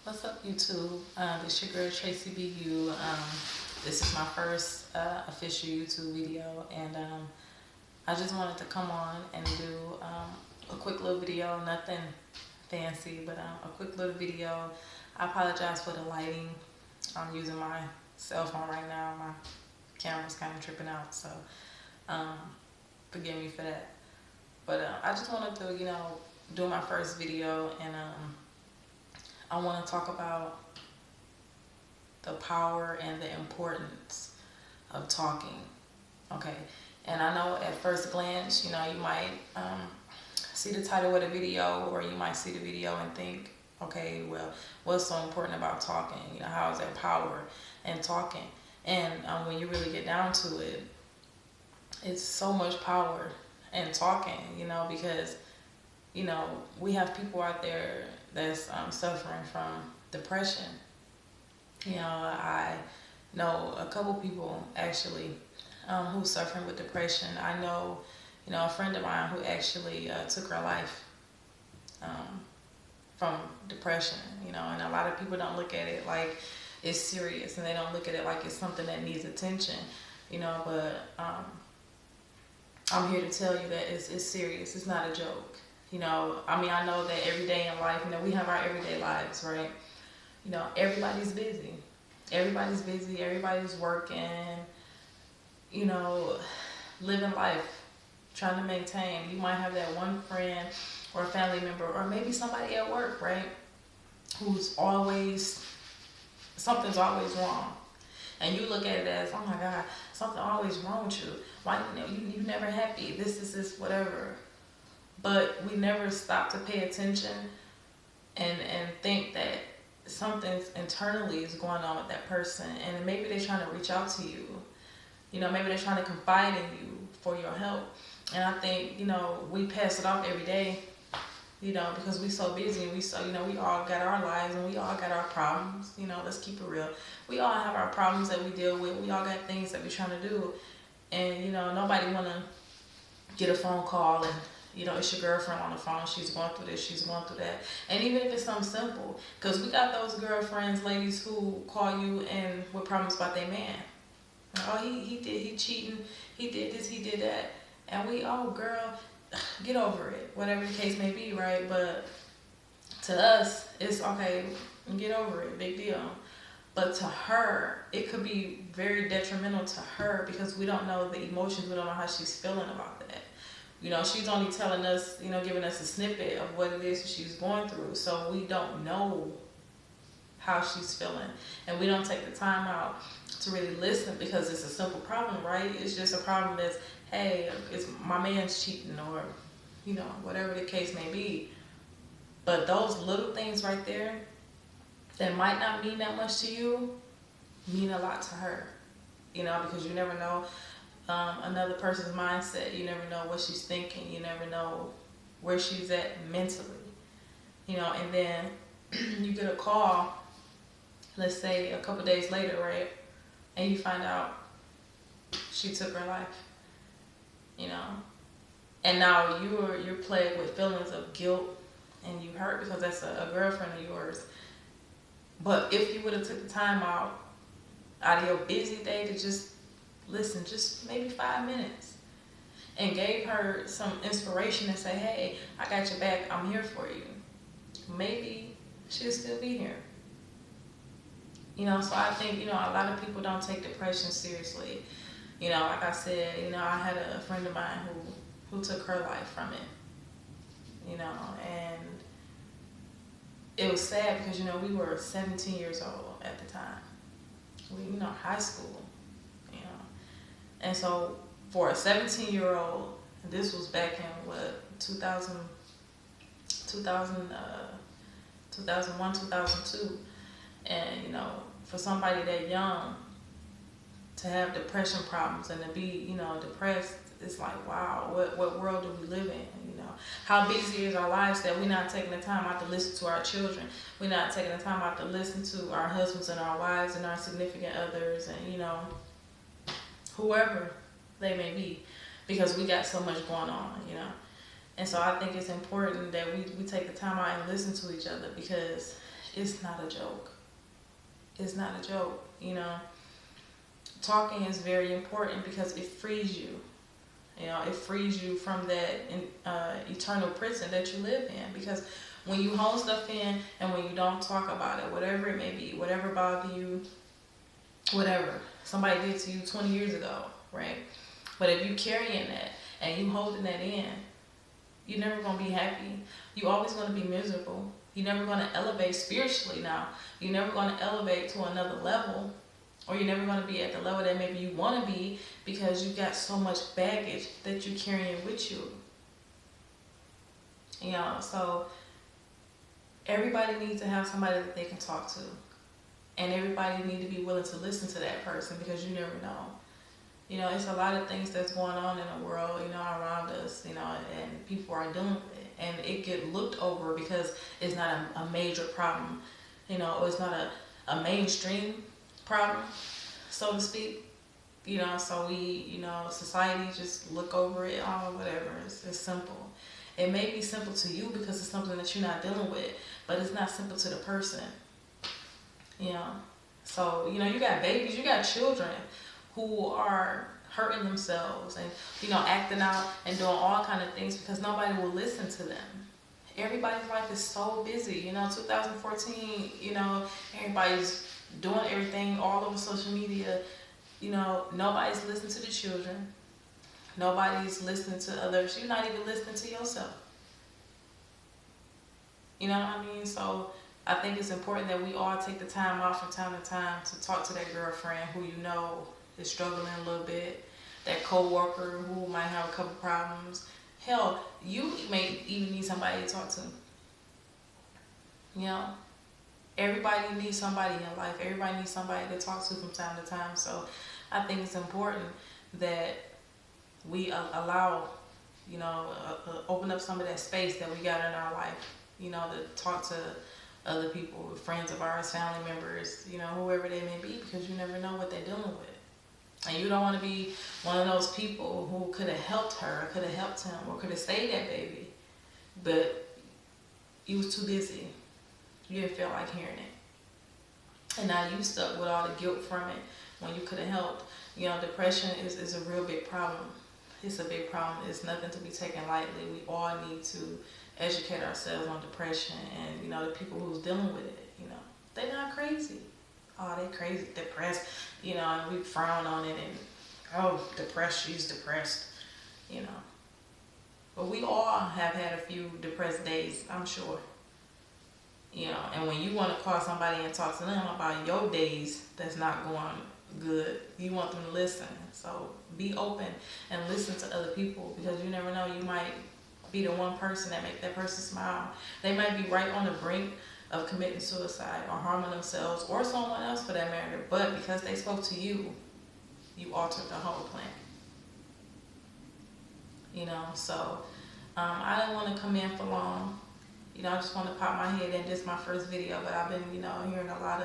What's up, YouTube? This your girl Tracy BU. This is my first official YouTube video, and I just wanted to come on and do a quick little video. Nothing fancy, but a quick little video. I apologize for the lighting. I'm using my cell phone right now. My camera's kind of tripping out, so um, forgive me for that. But I just wanted to, do my first video, and I want to talk about the power and the importance of talking. Okay, and I know at first glance, you might see the title of the video, or you might see the video and think, okay, well, what's so important about talking? How is there power in talking? And when you really get down to it, it's so much power in talking, because we have people out there that's suffering from depression. I know a couple people actually who's suffering with depression. I know, a friend of mine who actually took her life from depression, and a lot of people don't look at it like it's serious, and they don't look at it like it's something that needs attention, but I'm here to tell you that it's serious. It's not a joke. I know that every day in life, we have our everyday lives, right? Everybody's busy. Everybody's busy. Everybody's working, living life, trying to maintain. You might have that one friend or a family member, or maybe somebody at work, right? Something's always wrong. And you look at it as, oh my God, something always wrong with you. Why, you never happy. This, whatever. But we never stop to pay attention and think that something internally is going on with that person. And maybe they're trying to reach out to you. Maybe they're trying to confide in you for your help. And I think, we pass it off every day, because we so busy, and we all got our lives, and we all got our problems. Let's keep it real. We all have our problems that we deal with. We all got things that we're trying to do. And, nobody want to get a phone call and, it's your girlfriend on the phone. She's going through this. She's going through that. And even if it's something simple, because we got those girlfriends, ladies, who call you and with problems about their man. Oh, he cheating. He did this. He did that. And oh, girl, get over it. Whatever the case may be, right? But to us, it's okay. Get over it. Big deal. But to her, it could be very detrimental to her, because we don't know the emotions. We don't know how she's feeling about that. She's only telling us, giving us a snippet of what it is she's going through. So we don't know how she's feeling. And we don't take the time out to really listen, because it's a simple problem, right? It's just a problem that's, hey, it's my man's cheating, or, whatever the case may be. But those little things right there that might not mean that much to you mean a lot to her, because you never know another person's mindset. You never know what she's thinking. You never know where she's at mentally, and then you get a call, let's say a couple days later, right? And you find out she took her life, and now you're plagued with feelings of guilt, and you hurt because that's a girlfriend of yours. But if you would have took the time out of your busy day to just listen, just maybe 5 minutes, and gave her some inspiration and say, hey, I got your back, I'm here for you, maybe she'll still be here. So I think, a lot of people don't take depression seriously. Like I said, I had a friend of mine who took her life from it, and it was sad because, we were 17 years old at the time. We, high school, And so for a 17-year-old, this was back in, 2001, 2002. And, for somebody that young to have depression problems and to be, depressed, it's like, wow, what world do we live in? How busy is our lives that we're not taking the time out to listen to our children. We're not taking the time out to listen to our husbands and our wives and our significant others, and, whoever they may be, because we got so much going on, And so I think it's important that we take the time out and listen to each other, because it's not a joke. It's not a joke, you know. Talking is very important because it frees you. You know, it frees you from that eternal prison that you live in. Because when you hold stuff in and when you don't talk about it, whatever it may be, whatever bothered you, whatever somebody did to you 20 years ago, right? But if you carrying that and you holding that in, you're never going to be happy. You're always going to be miserable. You're never going to elevate spiritually now. You're never going to elevate to another level. Or you're never going to be at the level that maybe you want to be because you got so much baggage that you're carrying with you. You know, so everybody needs to have somebody that they can talk to. And everybody needs to be willing to listen to that person because you never know. You know, it's a lot of things that's going on in the world, you know, around us, you know, and people are dealing with it. And it get looked over because it's not a major problem, you know, or it's not a mainstream problem, so to speak. You know, so we, you know, society just look over it, oh, whatever, it's simple. It may be simple to you because it's something that you're not dealing with, but it's not simple to the person. You know, so, you know, you got babies, you got children who are hurting themselves and, you know, acting out and doing all kind of things because nobody will listen to them. Everybody's life is so busy, you know, 2014, you know, everybody's doing everything all over social media. You know, nobody's listening to the children. Nobody's listening to others. You're not even listening to yourself. You know what I mean? So I think it's important that we all take the time off from time to time to talk to that girlfriend who you know is struggling a little bit, that co-worker who might have a couple problems. Hell, you may even need somebody to talk to. You know? Everybody needs somebody in life. Everybody needs somebody to talk to from time to time. So I think it's important that we allow, you know, open up some of that space that we got in our life, you know, to talk to other people, friends of ours, family members, you know, whoever they may be, because you never know what they're dealing with. And you don't want to be one of those people who could have helped her, could have helped him, or could have saved that baby, but you was too busy. You didn't feel like hearing it. And now you stuck with all the guilt from it when you could have helped. You know, depression is a real big problem. It's a big problem. It's nothing to be taken lightly. We all need to educate ourselves on depression, and, you know, the people who's dealing with it, you know, they're not crazy. Oh, they crazy, depressed, you know, and we frown on it and, oh, depressed, she's depressed, you know. But we all have had a few depressed days, I'm sure. You know, and when you want to call somebody and talk to them about your days that's not going good, you want them to listen. So be open and listen to other people, because you never know, you might be the one person that make that person smile. They might be right on the brink of committing suicide or harming themselves, or someone else for that matter, but because they spoke to you, you altered the whole plan. You know, so I didn't want to come in for long. You know, I just want to pop my head in. This is my first video, but I've been, you know, hearing a lot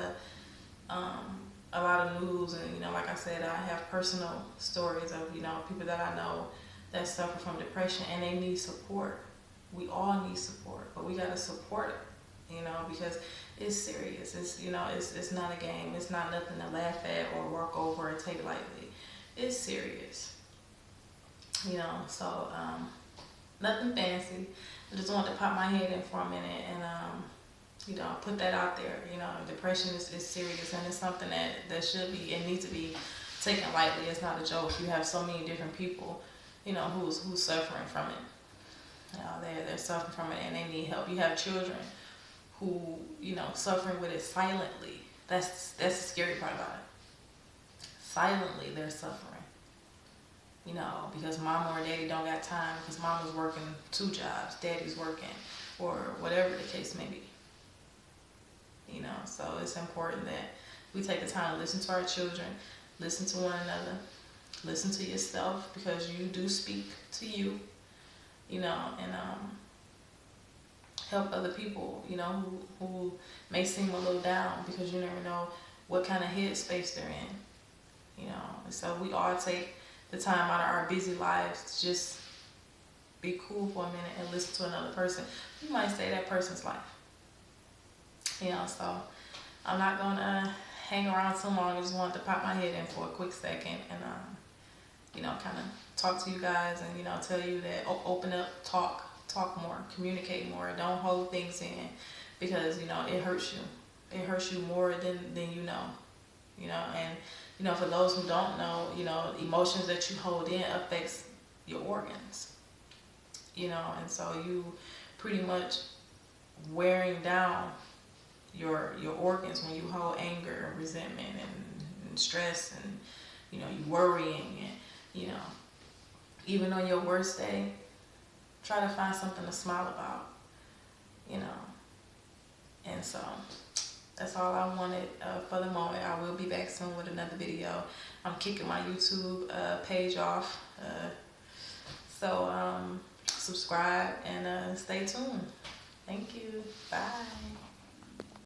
of news, and, you know, like I said, I have personal stories of, you know, people that I know that suffer from depression, and they need support. We all need support, but we gotta support it, you know, because it's serious. It's, you know, it's not a game. It's not nothing to laugh at or work over or take lightly. It's serious, you know. So nothing fancy. I just wanted to pop my head in for a minute and you know, put that out there. You know, depression is serious, and it's something that should be and needs to be taken lightly. It's not a joke. You have so many different people, you know, who's suffering from it. You know, they're suffering from it and they need help. You have children who, you know, suffering with it silently. That's the scary part about it. Silently they're suffering. You know, because mama or daddy don't got time, because mama's working 2 jobs, daddy's working, or whatever the case may be. You know, so it's important that we take the time to listen to our children, listen to one another, listen to yourself, because you do speak to you, you know, and help other people, you know, who may seem a little down, because you never know what kind of headspace they're in, you know. And so we all take the time out of our busy lives to just be cool for a minute and listen to another person. You might save that person's life. You know, so I'm not gonna hang around too long. I just wanted to pop my head in for a quick second and you know, kind of talk to you guys and, you know, tell you that open up, talk more, communicate more. Don't hold things in, because, you know, it hurts you. It hurts you more than you know. You know, and, you know, for those who don't know, you know, emotions that you hold in affects your organs. You know, and so you pretty much wearing down your organs when you hold anger and resentment and stress, and, you know, you worrying, and, you know, even on your worst day, try to find something to smile about, you know. And so that's all I wanted for the moment. I will be back soon with another video. I'm kicking my YouTube page off, so subscribe and stay tuned. Thank you. Bye.